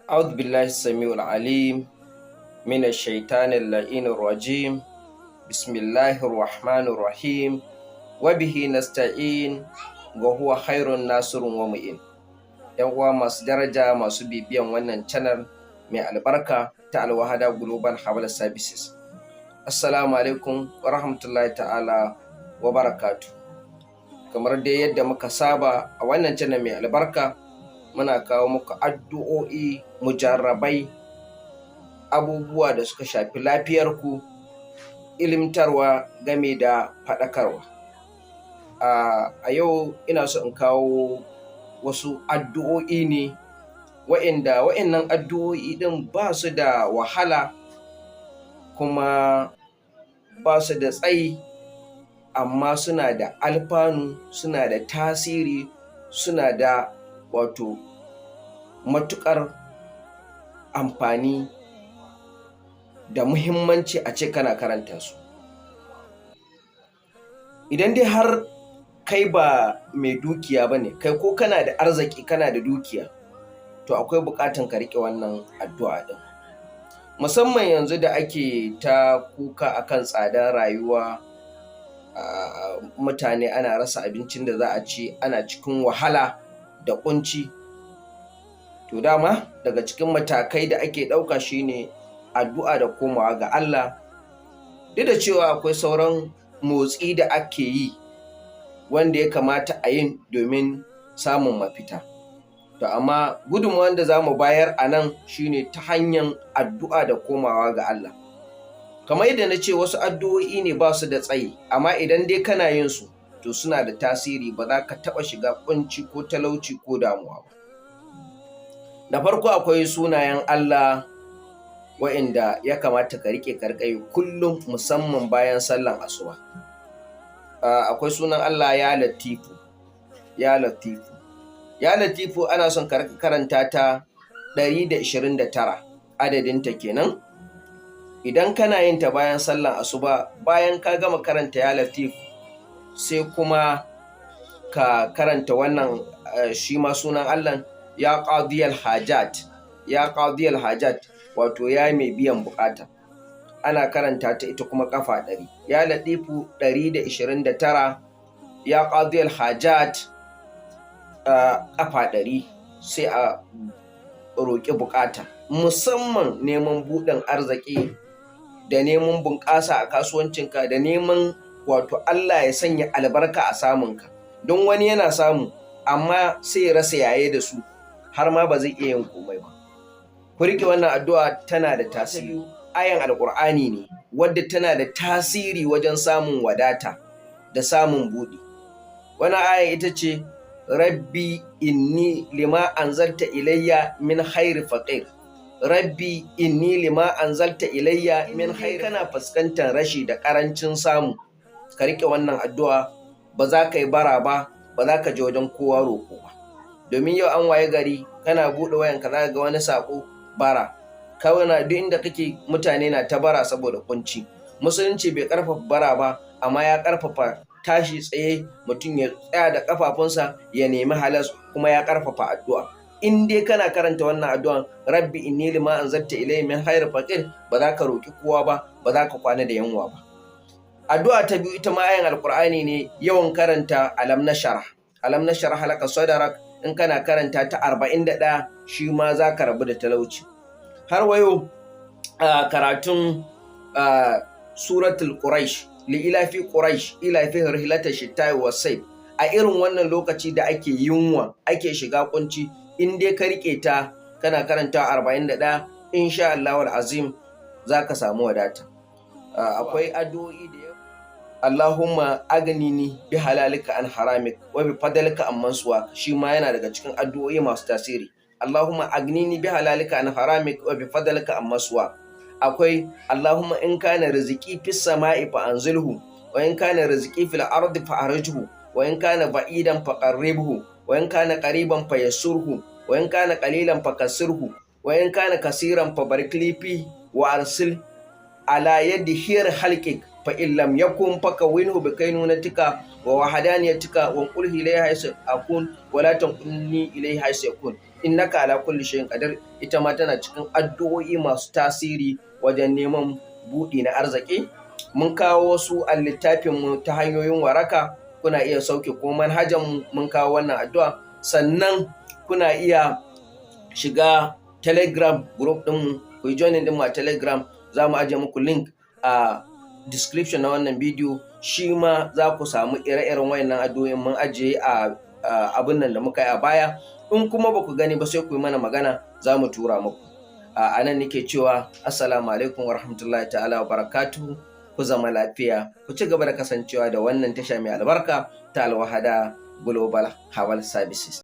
أعوذ بالله السميع العليم من الشيطان اللعين الرجيم. بسم الله الرحمن الرحيم وبه نستعين وهو خير الناصر ومؤين. ‘Yan uwa masu daraja masu bibiyan wannan channel mai albarka ta Alwahada Global Habal Services. Assalamu alaikum wa rahmatullahi ta'ala wa barakatu. Kamar dai yadda muka saba a wannan channel mai albarka, muna kawo muku addu'o'i, mujarrabai, abubuwa da suka shafi lafiyarku, ilimtarwa game da faɗakarwa. A yau ina so in kawo wasu addu'o'i ne wa'innan addu'o'i ɗin ba su da wahala kuma ba su da tsayi, amma suna da alfanu, suna da tasiri, suna da wato matuƙar amfani da muhimmanci a ce kana karanta su. Idan dai har kai ba mai dukiya ba ne, kai ko kana da arziki kana da dukiya, to akwai buƙatan ka riƙe wannan addu'a ɗin. Musamman yanzu da ake ta kuka akan tsadar rayuwa, mutane ana rasa abincin da za a ci, ana cikin wahala da ƙunci. To dama daga cikin matakai da ake ɗauka shine addu'a da komawa ga Allah. Duk da cewa akwai sauran motsi da ake yi wanda ya kamata a yin domin samun mafita. To amma gudunmawar da za mu bayar a nan shine ta hanyar addu'a da komawa ga Allah. Kamar yadda na ce, wasu addu'o'i ne ba su da tsayi, amma idan dai kana yin su to suna da tasiri, ba za ka taɓa shiga ƙunci ko talauci ko damuwa ba. Da farko akwai sunayen Allah wa'inda ya kamata ka riƙe karkai kullum, musamman bayan sallan asuba. Akwai sunan Allah ya Latifu, ya Latifu. Ya Latifu ana son ka karanta ta 129 adadinta kenan. Idan kana yin ta bayan sallan asuba, bayan ka gama karanta ya Latif, sai kuma ka karanta wannan shi ma sunan Allah, ya Qadiyal Hajat, ya Qadiyal Hajat, wato ya mai biyan bukata. Ana karanta ta ita kuma kafa 100. Ya Latifu 129, ya Qadiyal Hajat kafa 100, sai a roƙi bukata, musamman neman buɗin arziki da neman bunƙasa a kasuwancinka, da neman wato Allah ya sanya albarka a samunka. Don wani yana samu amma sai ya rasa yaye da su, har ma ba zai iya yin komai ba. Ku riƙe wannan addu'a, tana da tasiri. Ayan Alƙur'ani ne wadda tana da tasiri wajen samun wadata da samun buɗi. Wannan ayan ita ce, Rabbi inni lima anzalta ilayya min khairi faqir. Rabbi inni lima anzalta ilayya min khairi. Kana fuskantar rashi da ƙarancin samu, ka riƙe wannan addu'a, ba za ka yi bara ba, ba za ka je wajen kowa roƙo ba. Domin yau an waye gari kana buɗe wayanka za ka ga wani saƙo bara. Kawai na duk inda kake mutane na ta bara saboda kunci. Musulunci bai ƙarfafa bara ba, amma ya ƙarfafa tashi tsaye, mutum ya tsaya da ƙafafunsa ya nemi halas, kuma ya ƙarfafa addu'a. In dai kana karanta wannan addu'an, Rabbi inni lima anzalta ilayya min khairi faqir, ba za ka roƙi kowa ba, ba za ka kwana da yunwa ba. Addu'a ta biyu ita ma ayan Alƙur'ani ne, yawan karanta alam nashrah. Alam nashrah laka sadrak, in kana karanta ta 41, shi ma za ka rabu da talauci. Har wayo karatun suratul Quraish, li ilafi Quraish ilafi rihlata shita'i was-sayf. A irin wannan lokaci da ake yunwa, ake shiga kunci, in dai ka rike ta kana karanta 41, insha Allahul azim za ka samu wadata. Akwai addu'o'i da yawa. Allahumma agnini bi halalika an haramik wa bi fadlika amman suwak, shi ma yana daga cikin addu'o'i masu tasiri. Allahumma agnini bi halalika an haramik wa bi fadlika amman suwak. Akwai Allahumma in kana rizqi fis sama'i fa anzilhu, wa in kana rizqi fil ardi fa arjhu, wa in kana ba'idan fa qarribhu, wa in kana qariban fa yasurhu, wa in kana qalilan fa kasirhu, wa in kana kasiran fa barik li fi wa arsil ala yadi hir halqik, fa in lam yakun fakawinhu bi kainunatika wa wahadaniyatika wa qul ilayhi akun wa la tanqulni ilayhi yakun. innaka ala kulli shay'in qadir ita ma tana cikin addu'o'i masu tasiri wajen neman buɗi na arziki. Mun kawo wasu a littafinmu ta hanyoyin waraka, kuna iya sauke ko manhajan mun kawo wannan addu'a, sannan kuna iya shiga telegram group ɗinmu, ku yi joining ɗinmu a telegram, za mu ajiye muku link a description na wannan bidiyo, shi ma za ku samu ire-iren wayannan addu'o'in mun ajiye a abin nan da muka yi a baya. In kuma ba ku gani ba sai ku yi mana magana, za mu tura muku. A nan nake cewa assalamu alaikum wa rahmatullahi ta'ala wa barakatuhu, ku zama lafiya, ku ci gaba da kasancewa da wannan tasha mai albarka ta Alwahada Global Herbal Services.